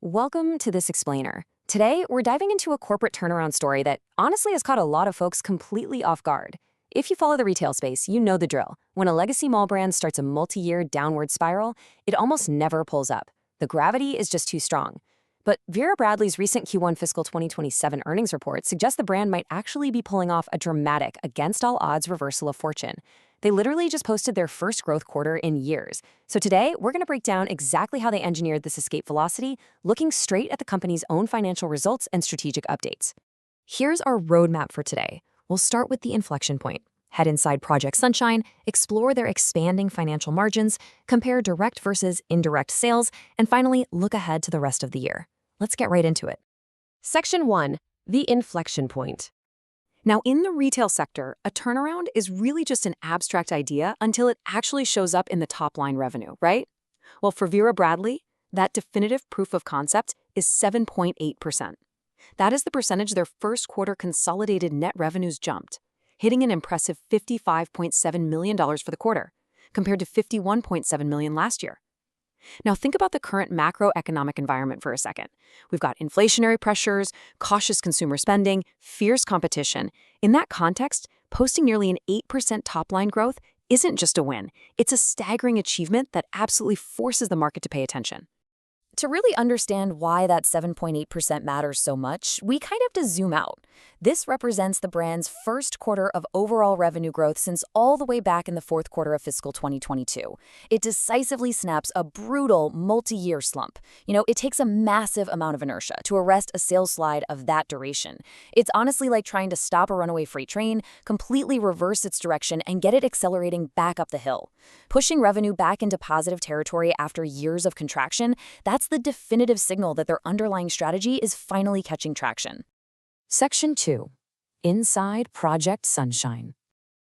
Welcome to This Explainer. Today, we're diving into a corporate turnaround story that honestly has caught a lot of folks completely off guard. If you follow the retail space, you know the drill. When a legacy mall brand starts a multi-year downward spiral, it almost never pulls up. The gravity is just too strong. But Vera Bradley's recent Q1 fiscal 2027 earnings report suggests the brand might actually be pulling off a dramatic, against-all-odds reversal of fortune. They literally just posted their first growth quarter in years. So today, we're going to break down exactly how they engineered this escape velocity, looking straight at the company's own financial results and strategic updates. Here's our roadmap for today. We'll start with the inflection point. Head inside Project Sunshine, explore their expanding financial margins, compare direct versus indirect sales, and finally, look ahead to the rest of the year. Let's get right into it. Section 1. The inflection point. Now, in the retail sector, a turnaround is really just an abstract idea until it actually shows up in the top-line revenue, right? Well, for Vera Bradley, that definitive proof of concept is 7.8%. That is the percentage their first quarter consolidated net revenues jumped, hitting an impressive $55.7 million for the quarter, compared to $51.7 million last year. Now think about the current macroeconomic environment for a second. We've got inflationary pressures, cautious consumer spending, fierce competition. In that context, posting nearly an 8% top-line growth isn't just a win. It's a staggering achievement that absolutely forces the market to pay attention. To really understand why that 7.8% matters so much, we kind of have to zoom out. This represents the brand's first quarter of overall revenue growth since all the way back in the fourth quarter of fiscal 2022. It decisively snaps a brutal multi-year slump. It takes a massive amount of inertia to arrest a sales slide of that duration. It's honestly like trying to stop a runaway freight train, completely reverse its direction, and get it accelerating back up the hill. Pushing revenue back into positive territory after years of contraction, that's the definitive signal that their underlying strategy is finally catching traction. Section 2. Inside Project Sunshine.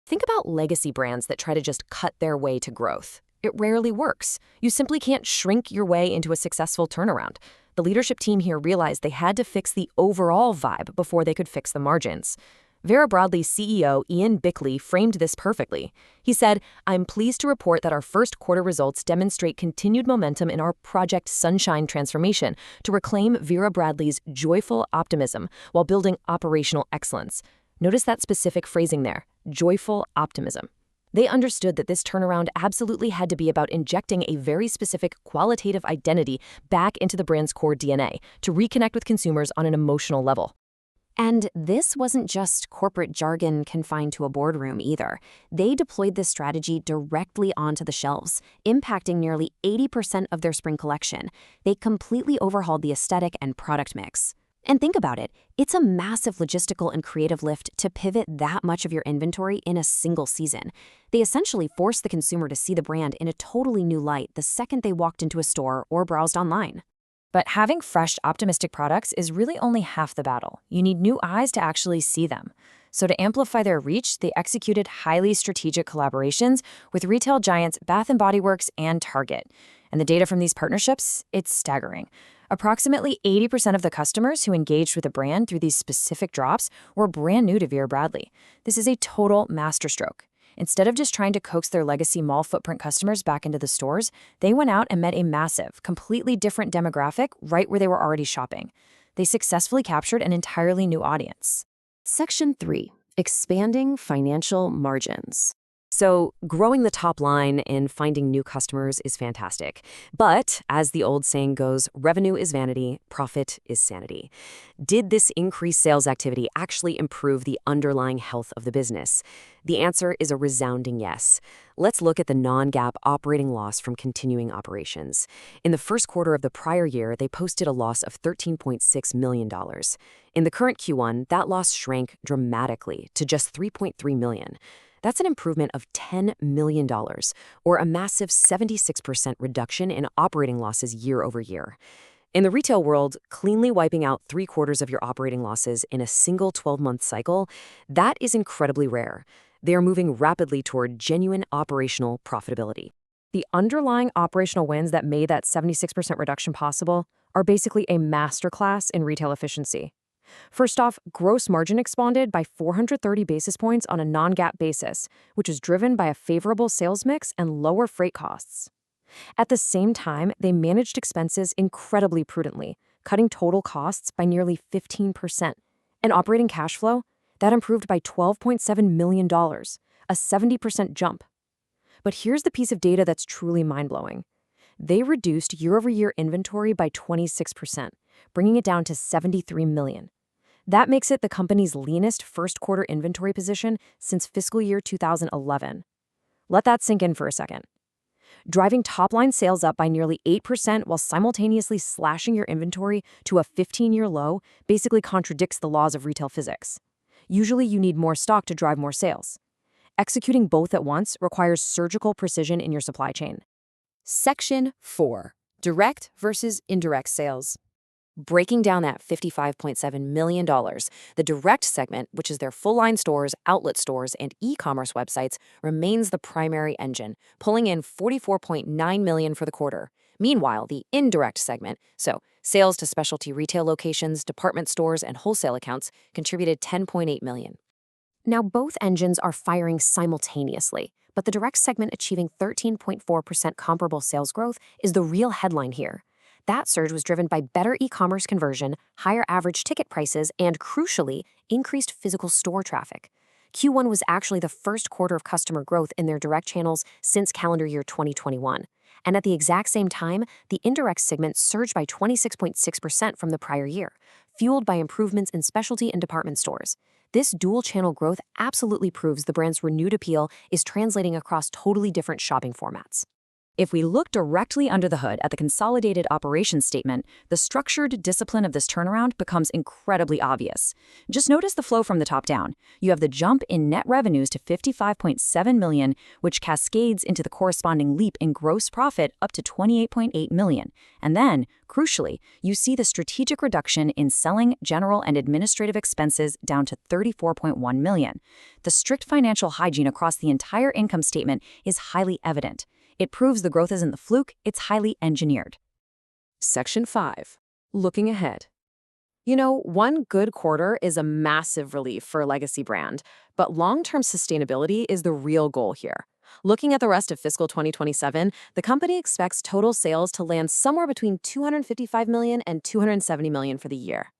Think about legacy brands that try to just cut their way to growth. It rarely works. You simply can't shrink your way into a successful turnaround. The leadership team here realized they had to fix the overall vibe before they could fix the margins. Vera Bradley's CEO, Ian Bickley, framed this perfectly. He said, "I'm pleased to report that our first quarter results demonstrate continued momentum in our Project Sunshine transformation to reclaim Vera Bradley's joyful optimism while building operational excellence." Notice that specific phrasing there, joyful optimism. They understood that this turnaround absolutely had to be about injecting a very specific qualitative identity back into the brand's core DNA to reconnect with consumers on an emotional level. And this wasn't just corporate jargon confined to a boardroom either. They deployed this strategy directly onto the shelves, impacting nearly 80% of their spring collection. They completely overhauled the aesthetic and product mix. And think about it, it's a massive logistical and creative lift to pivot that much of your inventory in a single season. They essentially forced the consumer to see the brand in a totally new light the second they walked into a store or browsed online. But having fresh, optimistic products is really only half the battle. You need new eyes to actually see them. So to amplify their reach, they executed highly strategic collaborations with retail giants Bath & Body Works and Target. And the data from these partnerships, it's staggering. Approximately 80% of the customers who engaged with the brand through these specific drops were brand new to Vera Bradley. This is a total masterstroke. Instead of just trying to coax their legacy mall footprint customers back into the stores, they went out and met a massive, completely different demographic right where they were already shopping. They successfully captured an entirely new audience. Section 3. Expanding financial margins. So, growing the top line and finding new customers is fantastic. But, as the old saying goes, revenue is vanity, profit is sanity. Did this increased sales activity actually improve the underlying health of the business? The answer is a resounding yes. Let's look at the non-GAAP operating loss from continuing operations. In the first quarter of the prior year, they posted a loss of $13.6 million. In the current Q1, that loss shrank dramatically to just $3.3 million. That's an improvement of $10 million, or a massive 76% reduction in operating losses year over year. In the retail world, cleanly wiping out 3/4 of your operating losses in a single 12-month cycle, that is incredibly rare. They are moving rapidly toward genuine operational profitability. The underlying operational wins that made that 76% reduction possible are basically a masterclass in retail efficiency. First off, gross margin expanded by 430 basis points on a non-GAAP basis, which is driven by a favorable sales mix and lower freight costs. At the same time, they managed expenses incredibly prudently, cutting total costs by nearly 15%. And operating cash flow, that improved by $12.7 million, a 70% jump. But here's the piece of data that's truly mind-blowing. They reduced year-over-year inventory by 26%, bringing it down to $73 million. That makes it the company's leanest first-quarter inventory position since fiscal year 2011. Let that sink in for a second. Driving top-line sales up by nearly 8% while simultaneously slashing your inventory to a 15-year low basically contradicts the laws of retail physics. Usually you need more stock to drive more sales. Executing both at once requires surgical precision in your supply chain. Section 4. Direct versus indirect sales. Breaking down that $55.7 million, the direct segment, which is their full-line stores, outlet stores, and e-commerce websites, remains the primary engine, pulling in $44.9 million for the quarter. Meanwhile, the indirect segment, so sales to specialty retail locations, department stores, and wholesale accounts, contributed $10.8 million. Now, both engines are firing simultaneously, but the direct segment achieving 13.4% comparable sales growth is the real headline here. That surge was driven by better e-commerce conversion, higher average ticket prices, and, crucially, increased physical store traffic. Q1 was actually the first quarter of customer growth in their direct channels since calendar year 2021. And at the exact same time, the indirect segment surged by 26.6% from the prior year, fueled by improvements in specialty and department stores. This dual-channel growth absolutely proves the brand's renewed appeal is translating across totally different shopping formats. If we look directly under the hood at the consolidated operations statement, the structured discipline of this turnaround becomes incredibly obvious. Just notice the flow from the top down. You have the jump in net revenues to $55.7 million, which cascades into the corresponding leap in gross profit up to $28.8 million. And then, crucially, you see the strategic reduction in selling, general, and administrative expenses down to $34.1 million. The strict financial hygiene across the entire income statement is highly evident. It proves the growth isn't the fluke, it's highly engineered. Section 5. Looking ahead. You know, one good quarter is a massive relief for a legacy brand, but long-term sustainability is the real goal here. Looking at the rest of fiscal 2027, the company expects total sales to land somewhere between $255 million and $270 million for the year.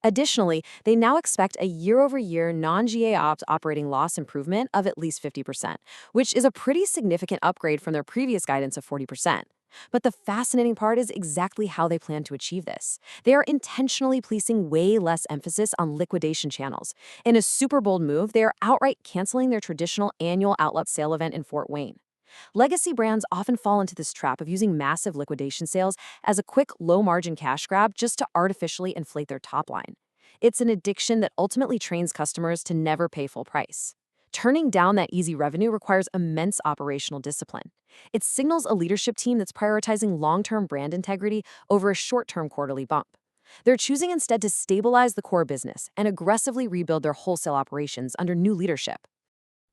Additionally, they now expect a year-over-year non-GA ops operating loss improvement of at least 50%, which is a pretty significant upgrade from their previous guidance of 40%. But the fascinating part is exactly how they plan to achieve this. They are intentionally placing way less emphasis on liquidation channels. In a super bold move, they are outright canceling their traditional annual outlet sale event in Fort Wayne. Legacy brands often fall into this trap of using massive liquidation sales as a quick, low-margin cash grab just to artificially inflate their top line. It's an addiction that ultimately trains customers to never pay full price. Turning down that easy revenue requires immense operational discipline. It signals a leadership team that's prioritizing long-term brand integrity over a short-term quarterly bump. They're choosing instead to stabilize the core business and aggressively rebuild their wholesale operations under new leadership.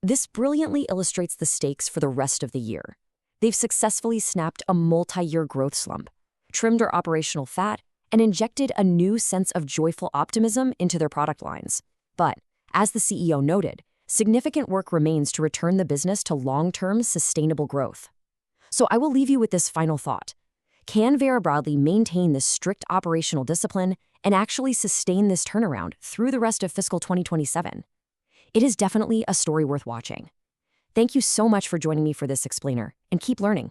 This brilliantly illustrates the stakes for the rest of the year. They've successfully snapped a multi-year growth slump, trimmed their operational fat, and injected a new sense of joyful optimism into their product lines. But, as the CEO noted, significant work remains to return the business to long-term sustainable growth. So I will leave you with this final thought. Can Vera Bradley maintain this strict operational discipline and actually sustain this turnaround through the rest of fiscal 2027? It is definitely a story worth watching. Thank you so much for joining me for this explainer, and keep learning.